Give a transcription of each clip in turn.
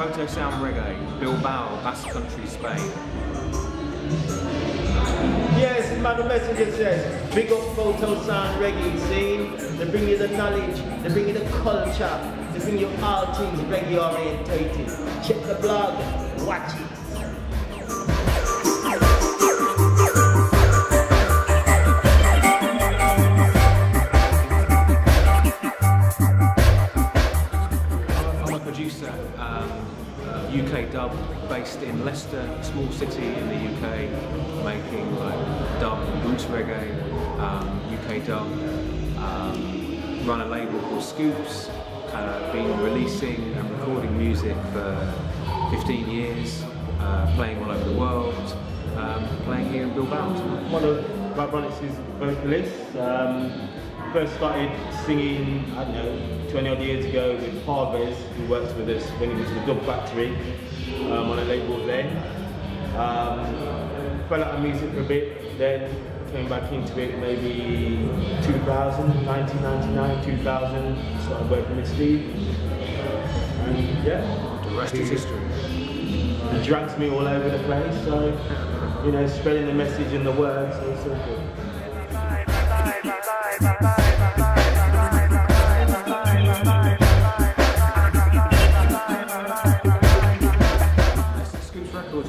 Sound Reggae, Bilbao, Basque Country, Spain. Yes, Madu Messenger says, big up Sound Reggae scene. They bring you the knowledge, they bring you the culture, they bring you all things reggae orientated. Check the blog, watch it. Producer, UK dub, based in Leicester, a small city in the UK, making like dub, roots reggae, UK dub. Run a label called Scoops. Been releasing and recording music for 15 years, playing all over the world, playing here in Bilbao. One of Vibronics' vocalists. First started singing, I don't know, 20 odd years ago with Parvez, who works with us when he was in the Dub Factory on a label then. Fell out of music for a bit, then came back into it maybe 2000, 1999, 2000, started working with Steve. And yeah, The rest is history. He drags me all over the place, so, you know, spreading the message and the word, so it's all good.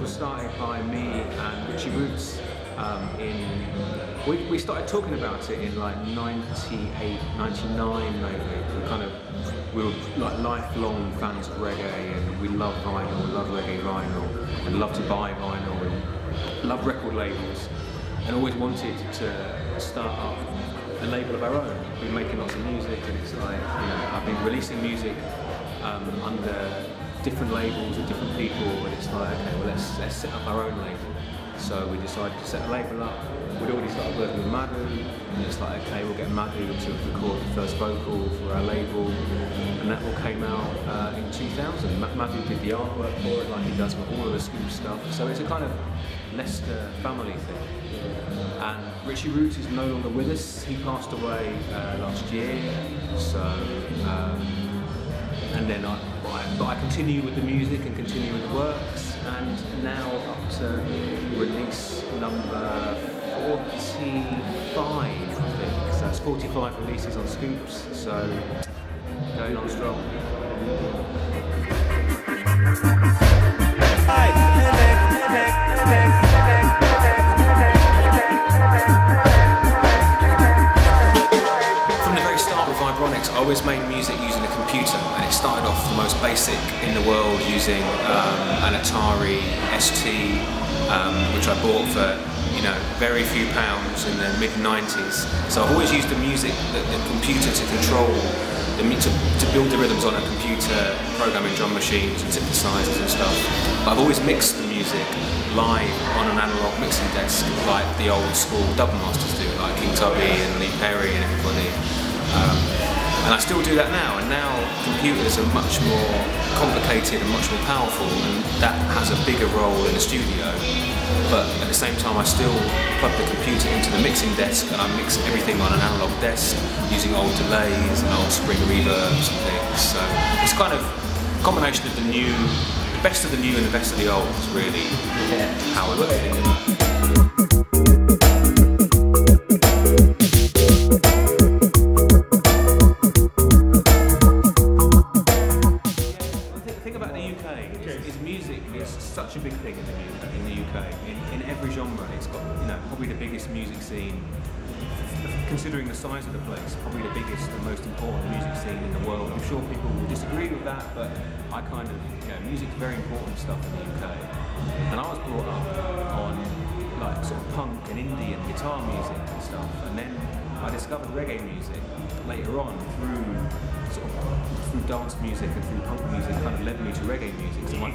Was started by me and Richie Roots we started talking about it in like 98, 99 maybe. We were like lifelong fans of reggae, and we love vinyl, love reggae vinyl, and love to buy vinyl, and love record labels, and always wanted to start up a label of our own. We've been making lots of music, and it's like, you know, I've been releasing music under different labels with different people, but it's like, okay, well let's set up our own label. So we decided to set a label up. We'd already started working with Madu, and it's like, okay, we'll get Madu to record the first vocal for our label, and that all came out in 2000. Madu did the artwork for it, like he does for all of the Scoop stuff. So it's a kind of Leicester family thing. And Richie Roots is no longer with us. He passed away last year. So. And then I continue with the music and continue with the works, and now up to release number 45, I think. So it's 45 releases on Scoops, so going on strong. Vibronics, I always made music using a computer, and it started off the most basic in the world using an Atari ST, which I bought for, you know, very few pounds in the mid-90s. So I've always used the computer to control, to build the rhythms on a computer, programming drum machines and synthesizers and stuff. But I've always mixed the music live on an analog mixing desk, like the old school dub masters do, like King Tubby and Lee Perry and everybody. And I still do that now, and now computers are much more complicated and much more powerful, and that has a bigger role in the studio. But at the same time, I still plug the computer into the mixing desk, and I mix everything on an analog desk using old delays and old spring reverbs and things. So it's kind of a combination of the best of the new and the best of the old is really how I look at it. Such a big thing in the UK. In every genre, it's got, you know, probably the biggest music scene. Considering the size of the place, probably the biggest and most important music scene in the world. I'm sure people will disagree with that, but I kind of, you know, music's very important stuff in the UK. And I was brought up on like sort of punk and indie and guitar music and stuff, and then I discovered reggae music later on through dance music and through punk music, kind of led me to reggae music. So my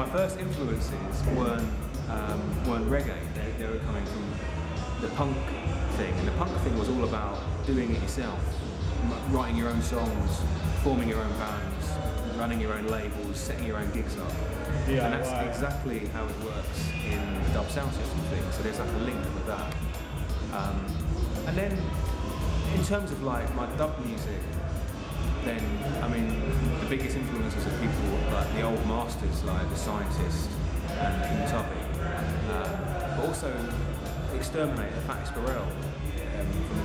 first influences weren't reggae. They were coming from the punk thing, and the punk thing was all about doing it yourself, writing your own songs, forming your own bands, running your own labels, setting your own gigs up. Yeah, and that's exactly how it works in the dub sound system thing. So there's like a link with that. And then in terms of like my dub music, then, I mean, the biggest influences are people like the old masters, like the Scientist and u.n.o.d, but also the Exterminator, Fatty Sparrell,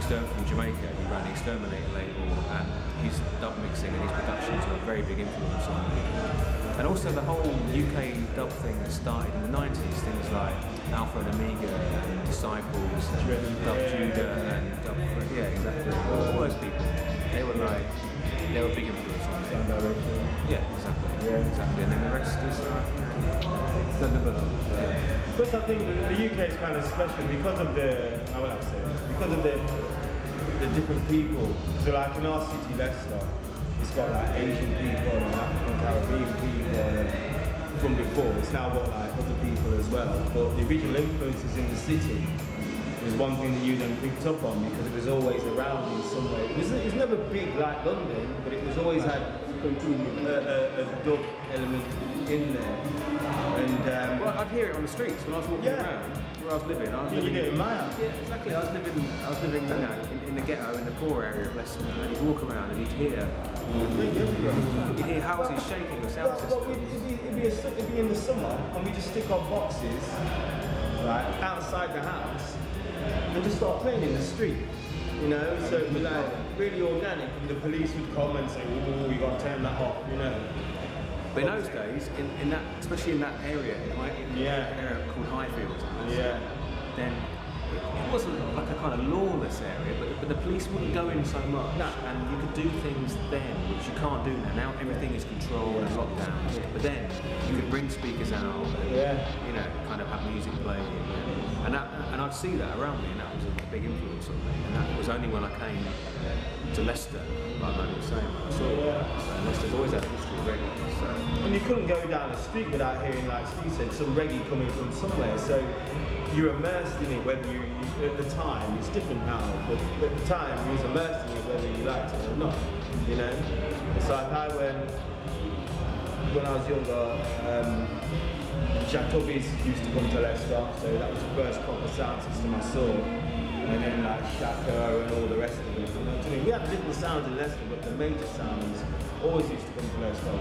from Jamaica. He ran the Exterminator label, and his dub mixing and his productions are a very big influence on me. And also the whole UK dub thing that started in the 90s, things like Alpha and Omega and Disciples and Dub Judah and Dub, yeah, exactly. All those people, they were big influence on me. Yeah, exactly. Yeah, exactly. And then the rest is Because I think the UK is kind of special because of the, how will I say, because of the different people. So like in our city, Leicester, it's got like Asian people and African Caribbean people and from before. It's now got like other people as well. But the original influences in the city was one thing that you then picked up on because it was always around in some way. It was never big like London, but it was always had a dub element in there. And well, I'd hear it on the streets when I was walking around where I was living. You get it in my house. Yeah, exactly. I was living, you know, in the ghetto, in the poor area of Leicester, and you'd walk around and you'd hear houses shaking, the sound system. It'd be in the summer, and we just stick our boxes right outside the house and just start playing in the street. You know, so it'd be like really organic, and the police would come and say, "Oh, we got to turn that off," you know. But in those days, in that, especially in that area, area called Highfield, then it wasn't like a kind of lawless area, but the police wouldn't go in so much, and you could do things then which you can't do now. Now everything is controlled and locked down, but then you could bring speakers out, and, you know, kind of have music playing, and I'd see that around me, and that was a big influence on me. And that was only when I came to Leicester, like I was saying, I saw and Leicester's always had a history of reggae. So. And you couldn't go down the street without hearing, like Steve said, some reggae coming from somewhere. So you're immersed in it, whether you at the time, it's different now, but at the time you was immersed in it whether you liked it or not, you know? It's like when I was younger, Jacobis used to come to Leicester, so that was the first proper sound system I saw. And then like Shaka and all the rest of it. You know what I mean? We had little sounds in Leicester, but the major sounds always used to come to Leicester.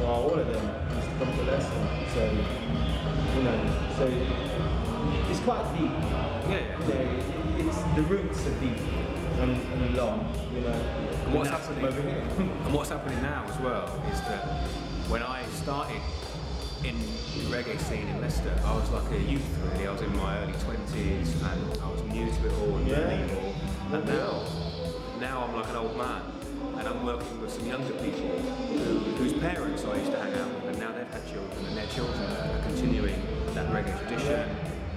All of them used to come to Leicester. So, you know, so it's quite deep. Yeah. You know, it's the roots are deep and long. You know. And what's happening now as well is that when I started in the reggae scene in Leicester, I was like a youth really. I was in my early 20s and I was new to it all and learning all. And now I'm like an old man, and I'm working with some younger people whose parents I used to hang out with, and now they've had children, and their children are continuing that reggae tradition.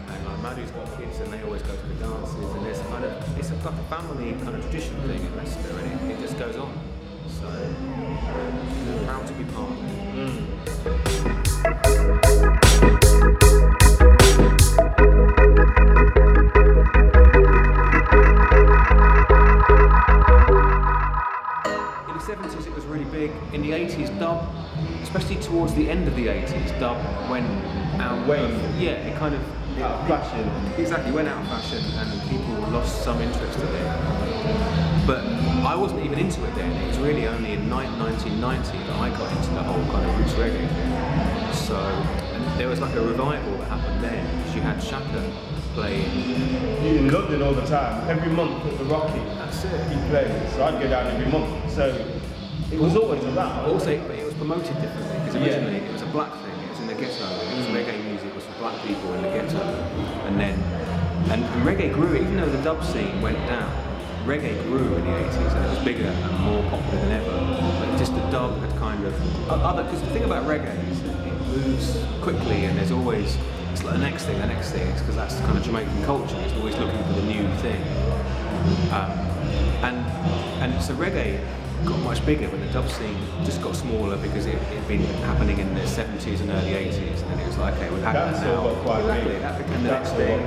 And like Madu's got kids, and they always go to the dances, and there's kind of it's like a family kind of tradition thing in Leicester, and it just goes on. So I'm proud to be part of it. In the 70s it was really big. In the 80s, dub, especially towards the end of the 80s, dub went out. It kind of out of fashion. Exactly, went out of fashion, and people lost some interest in it. But I wasn't even into it then. It was really only in 1990 that I got into the whole kind of roots reggae thing. So there was like a revival that happened then, because you had Shaka playing. In London all the time. Every month at the Rocky. That's it. He played, so I'd go down every month. So it was always around. Also, but it was promoted differently, because originally it was a black thing. It was in the ghetto. It was reggae music was for black people in the ghetto, and then and reggae grew. Even though the dub scene went down, reggae grew in the 80s, and it was bigger and more popular than ever. But just the dub had kind of because the thing about reggae is that it moves quickly, and there's always it's like the next thing. It's because that's kind of Jamaican culture. It's always looking for the new thing. And so reggae got much bigger, but the dub scene just got smaller because it had been happening in the 70s and early 80s, and it was like, okay, we've had that now. Exactly, that became the next thing.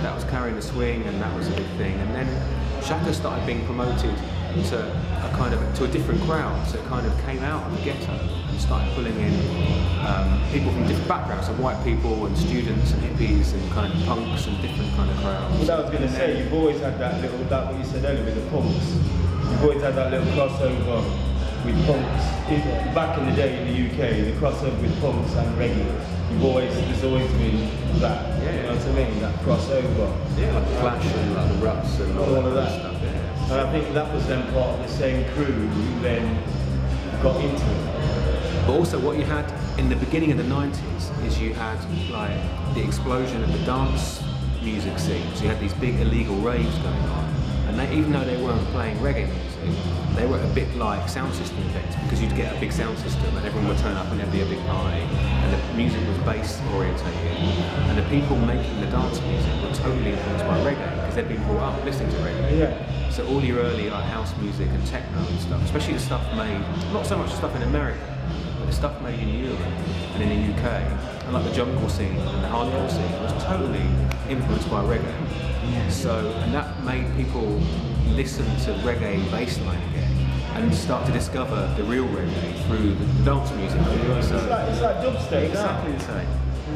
That was carrying the swing, and that was a big thing. And then Shaka started being promoted to a different crowd, so it kind of came out of the ghetto and started pulling in people from different backgrounds, so white people and students and hippies and kind of punks and different kind of crowds. Well, I was going to say, you've always had that what you said earlier with the punks. you've always had that little crossover with punks. Back in the day in the UK, the crossover with punks and reggae, there's always been that, you know what I mean, that crossover. Yeah, like the Clash and like the Ruts and all of that stuff, yeah. And I think that was then part of the same crew who then got into it. But also what you had in the beginning of the 90s is you had like the explosion of the dance music scene. So you had these big illegal raves going on. And even though they weren't playing reggae music, they were a bit like sound system events, because you'd get a big sound system and everyone would turn up and there'd be a big party, and the music was bass orientated, and the people making the dance music were totally influenced by reggae because they'd been brought up listening to reggae. Yeah. So all your early like house music and techno and stuff, especially the stuff made, not so much the stuff in America, but the stuff made in Europe and in the UK, and like the jungle scene and the hardcore scene was totally influenced by reggae. So, and that made people listen to reggae bassline again and start to discover the real reggae through the dance music. So, it's like dubstep. Exactly the same.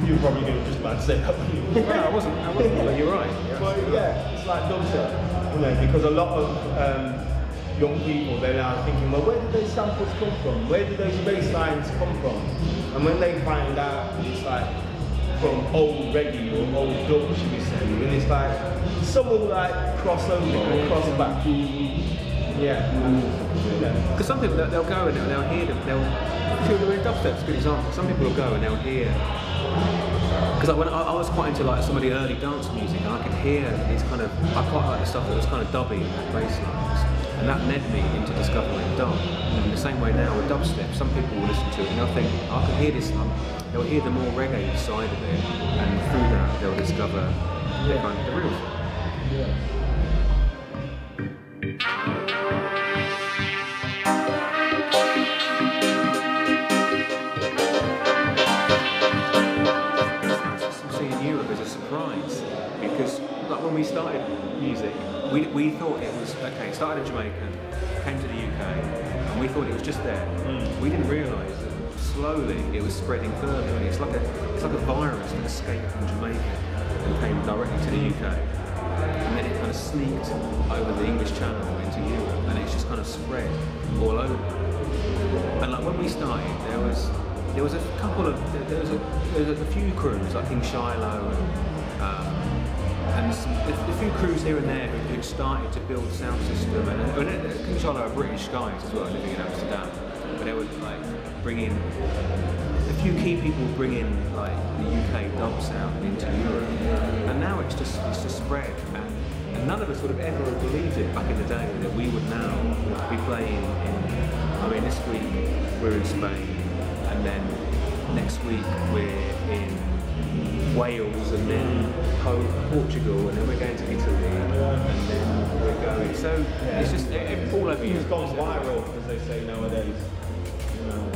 You were probably going to just about to say that. No, I wasn't, but you're right. Yeah. But yeah, it's like dubstep, you know, because a lot of young people, they're now thinking, well, where did those samples come from? Where did those bass lines come from? And when they find out it's like from old reggae or old dub, should we say, and it's like someone like cross over or cross back. Yeah. Because some people, they'll go and they'll hear them, dubstep's a good example. Some people will go and they'll hear, because like when I was quite into like some of the early dance music, and I could hear these kind of, I quite like the stuff that was kind of dubby and had bass lines, and that led me into discovering dub. And in the same way now with dubstep, some people will listen to it and they'll think, I can hear this, they'll hear the more reggae side of it, and through that they'll discover the real thing. Yeah. Because like when we started music, we thought it was, okay, it started in Jamaica, came to the UK, and we thought it was just there. We didn't realise that slowly it was spreading further. It's like a virus that escaped from Jamaica and came directly to the UK. And then it kind of sneaked over the English Channel into Europe, and it's just kind of spread all over. And like when we started, there was a couple of, there was a few crews like King Shiloh and a few crews here and there who started to build sound system, and King Shiloh are British guys as well, living in Amsterdam, but they would like bring in, a few key people bring in like the UK dub sound into Europe, and now it's just spread, and none of us would have ever believed it back in the day that we would now be playing in, I mean this week we're in Spain, and then next week we're in Wales, and then Portugal, and then we're going to Italy, and then we're going. So it's just all over you. It's gone viral, as they say nowadays. You know.